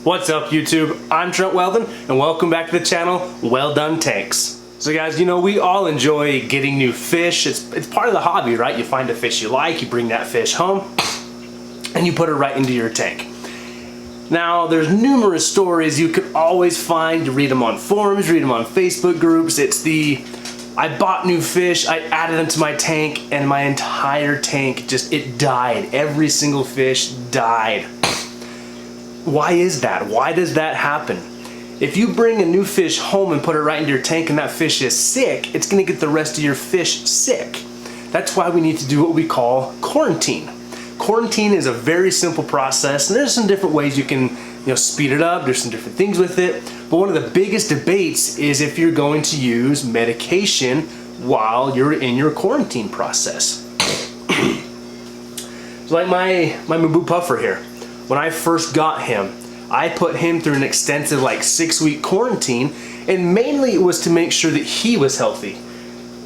What's up YouTube? I'm Trent Wel-Don and welcome back to the channel Well-Done Tanks. So guys, you know, we all enjoy getting new fish. It's part of the hobby, right? You find a fish you like, you bring that fish home and you put it right into your tank. Now there's numerous stories you could always find. You read them on forums, read them on Facebook groups. It's the I bought new fish, I added them to my tank and my entire tank it died. Every single fish died. Why is that? Why does that happen? If you bring a new fish home and put it right into your tank and that fish is sick, it's gonna get the rest of your fish sick. That's why we need to do what we call quarantine. Quarantine is a very simple process and there's some different ways you can speed it up. There's some different things with it. But one of the biggest debates is if you're going to use medication while you're in your quarantine process. So like my Mabu puffer here. When I first got him, I put him through an extensive 6-week quarantine, and mainly it was to make sure that he was healthy.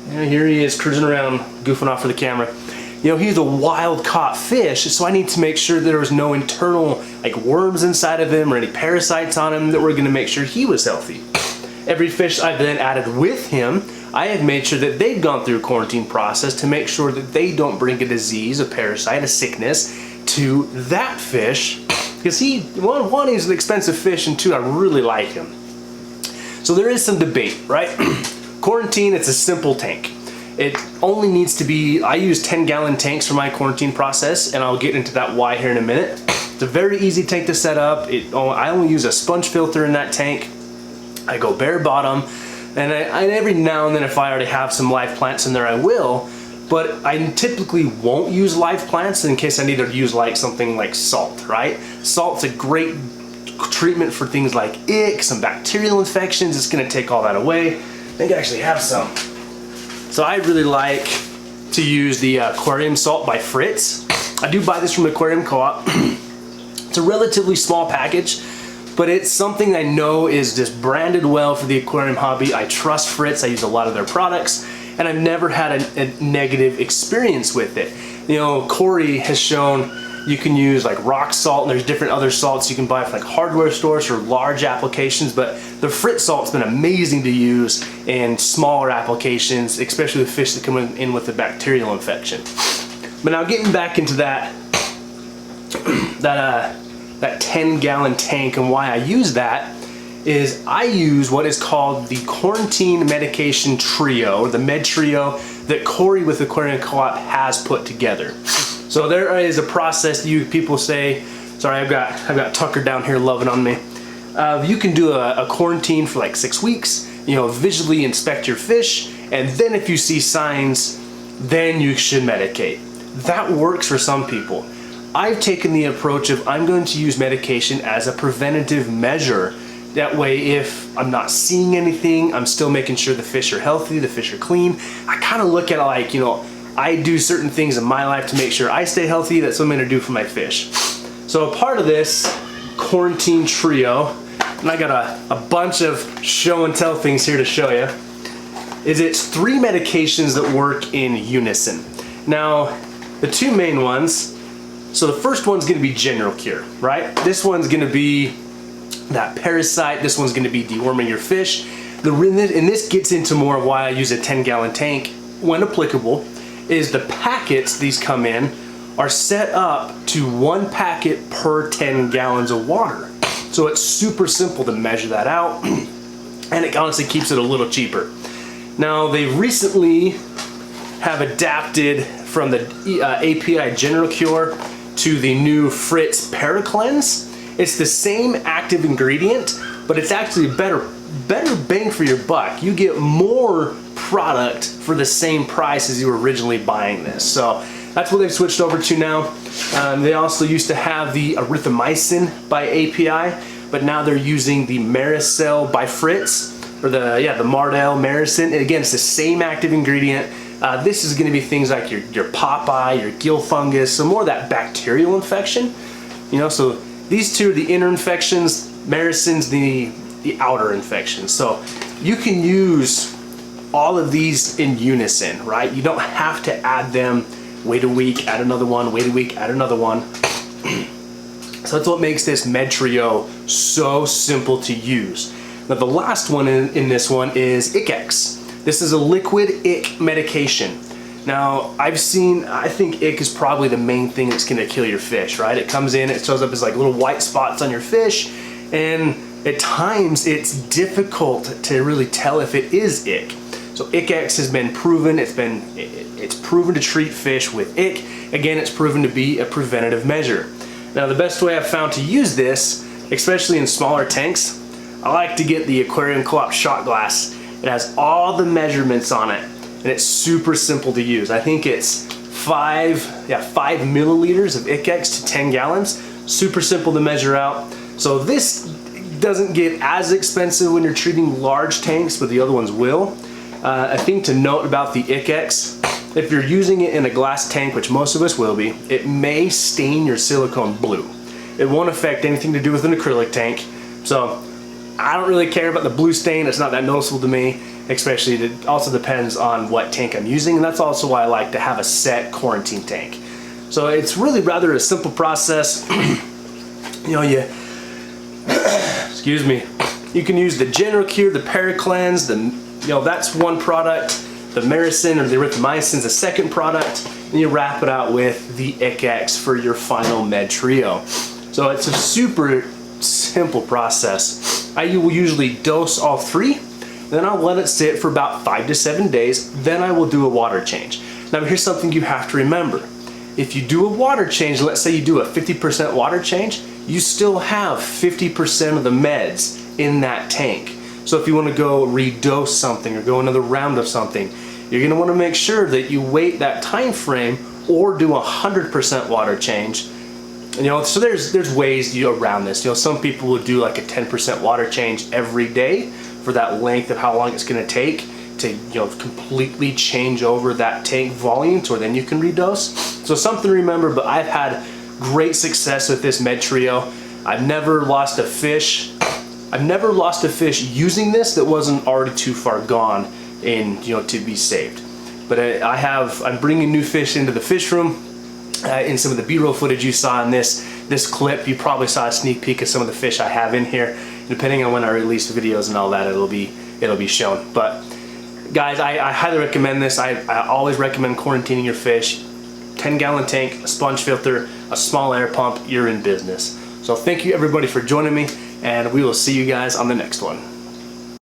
Here he is cruising around, goofing off for the camera. He's a wild caught fish, so I need to make sure there was no internal worms inside of him or any parasites on him that were gonna make sure he was healthy. Every fish I've then added with him, I have made sure that they've gone through a quarantine process to make sure that they don't bring a disease, a parasite, a sickness to that fish, because one, he's an expensive fish, and two, I really like him. So there is some debate, right? Quarantine, it's a simple tank. It only needs to be, I use 10-gallon tanks for my quarantine process, and I'll get into that why here in a minute. It's a very easy tank to set up. I only use a sponge filter in that tank. I go bare bottom, and I every now and then, if I already have some live plants in there, I will. But I typically won't use live plants in case I need to use something like salt, right? Salt's a great treatment for things like ick, some bacterial infections. It's gonna take all that away. I think I actually have some. So I really like to use the aquarium salt by Fritz. I do buy this from Aquarium Co-op. It's a relatively small package, but it's something I know is just branded well for the aquarium hobby. I trust Fritz, I use a lot of their products, and I've never had a negative experience with it. Corey has shown you can use rock salt, and there's different other salts you can buy from hardware stores for large applications, but the Fritz salt's been amazing to use in smaller applications, especially with fish that come in with a bacterial infection. But now getting back into that 10-gallon tank and why I use that is I use what is called the quarantine medication trio, the med trio that Corey with Aquarium Co-op has put together. So there is a process people say, sorry, I've got Tucker down here loving on me. You can do a quarantine for 6 weeks, visually inspect your fish, and then if you see signs, then you should medicate. That works for some people. I've taken the approach of I'm going to use medication as a preventative measure. That way, if I'm not seeing anything, I'm still making sure the fish are healthy, the fish are clean. I kind of look at it I do certain things in my life to make sure I stay healthy. That's what I'm gonna do for my fish. So a part of this quarantine trio, and I got a bunch of show and tell things here to show you, is it's 3 medications that work in unison. Now, the 2 main ones, so the first one's gonna be general cure, right? This one's gonna be that parasite, this one's gonna be deworming your fish. And this gets into more of why I use a 10-gallon tank when applicable, is the packets these come in are set up to 1 packet per 10 gallons of water. So it's super simple to measure that out, and it honestly keeps it a little cheaper. Now they recently have adapted from the API General Cure to the new Fritz Paracleanse. It's the same active ingredient, but it's actually better bang for your buck. You get more product for the same price as you were originally buying this. So that's what they've switched over to now. They also used to have the erythromycin by API, but now they're using the Maricel by Fritz, or the Mardel Maricin. And again, it's the same active ingredient. This is going to be things like your popeye, your gill fungus, so more of that bacterial infection. So these two are the inner infections, Maricin's the outer infections. So you can use all of these in unison, right? You don't have to add them, wait a week, add another one, wait a week, add another one. So So that's what makes this Med Trio so simple to use. Now the last one in this one is ICX. This is a liquid ick medication. Now I think ick is probably the main thing that's gonna kill your fish, right? It comes in, it shows up as like little white spots on your fish, and at times it's difficult to really tell if it is ick. So ICX has been proven, it's proven to treat fish with ick. Again, it's proven to be a preventative measure. Now the best way I've found to use this, especially in smaller tanks, I like to get the Aquarium Co-op shot glass. It has all the measurements on it, and it's super simple to use. I think it's 5 milliliters of ICX to 10 gallons. Super simple to measure out. So this doesn't get as expensive when you're treating large tanks, but the other ones will. A thing to note about the ICX, if you're using it in a glass tank, which most of us will be, it may stain your silicone blue. It won't affect anything to do with an acrylic tank. So I don't really care about the blue stain. It's not that noticeable to me, especially it also depends on what tank I'm using, and that's also why I like to have a set quarantine tank. So it's really rather a simple process. Excuse me. You can use the General Cure, the Paracleanse, that's one product. The Maricin or the erythromycin is a second product, and you wrap it out with the ICX for your final Med Trio. So it's a super simple process. I will usually dose all 3, then I'll let it sit for about 5 to 7 days, then I will do a water change. Now here's something you have to remember. If you do a water change, let's say you do a 50% water change, you still have 50% of the meds in that tank. So if you want to go redose something or go another round of something, you're going to want to make sure that you wait that time frame or do 100% water change. So there's ways around this. Some people will do like a 10% water change every day for that length of how long it's going to take to completely change over that tank volume to where then you can redose. So something to remember, but I've had great success with this Med Trio. I've never lost a fish. Using this that wasn't already too far gone to be saved. But I'm bringing new fish into the fish room. In some of the B-roll footage you saw in this clip, you probably saw a sneak peek of some of the fish I have in here. Depending on when I release videos and all that, it'll be shown. But guys, I highly recommend this. I always recommend quarantining your fish. 10-gallon tank, a sponge filter, a small air pump, you're in business. So thank you everybody for joining me, and we will see you guys on the next one.